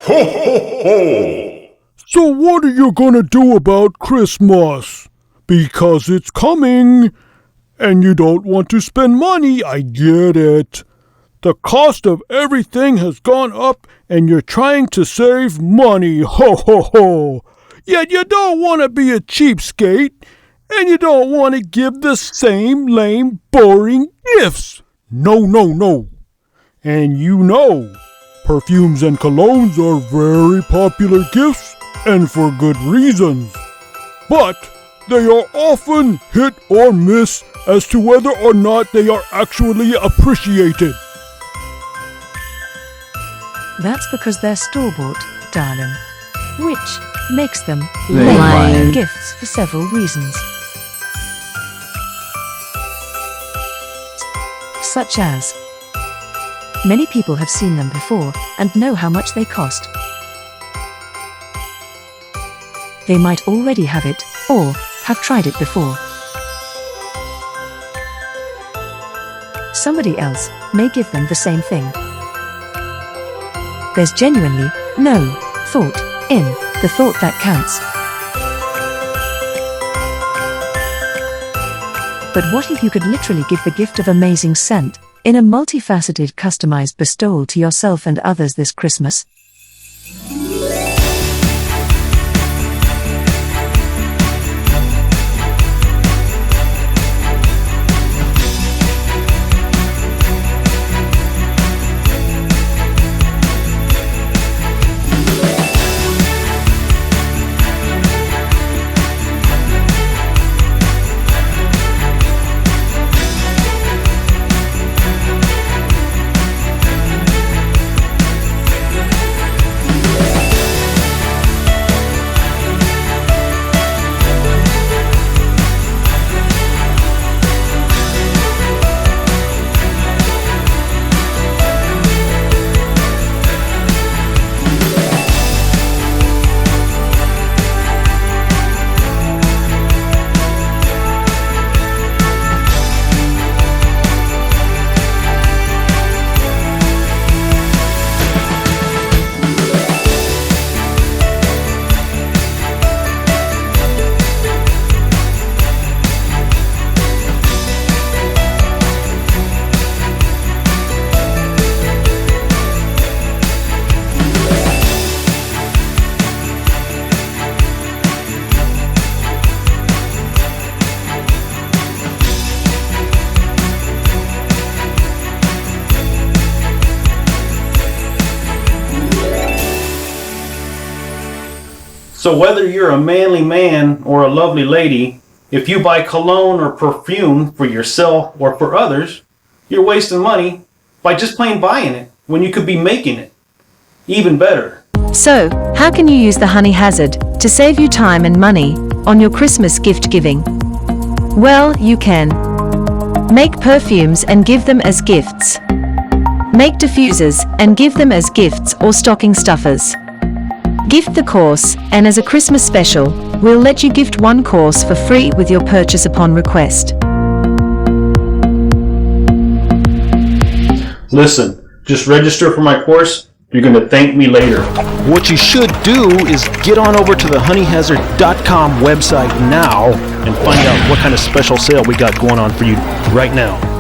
Ho, ho, ho! So what are you gonna do about Christmas? Because it's coming, and you don't want to spend money, I get it. The cost of everything has gone up, and you're trying to save money, ho ho ho! Yet you don't want to be a cheapskate, and you don't want to give the same lame, boring gifts. No, no, no. And you know, perfumes and colognes are very popular gifts, and for good reasons. But they are often hit or miss as to whether or not they are actually appreciated. That's because they're store-bought, darling, which makes them lame gifts for several reasons. Such as, many people have seen them before and know how much they cost. They might already have it, or have tried it before. Somebody else may give them the same thing. There's genuinely no thought in the thought that counts. But what if you could literally give the gift of amazing scent in a multifaceted customized bestowal to yourself and others this Christmas? So whether you're a manly man or a lovely lady, if you buy cologne or perfume for yourself or for others, you're wasting money by just plain buying it when you could be making it. Even better. So, how can you use the honey hazard to save you time and money on your Christmas gift giving? Well, you can. Make perfumes and give them as gifts. Make diffusers and give them as gifts or stocking stuffers. Gift the course, and as a Christmas special, we'll let you gift one course for free with your purchase upon request. Listen, just register for my course. You're going to thank me later. What you should do is get on over to the honeyhazard.com website now and find out what kind of special sale we got going on for you right now.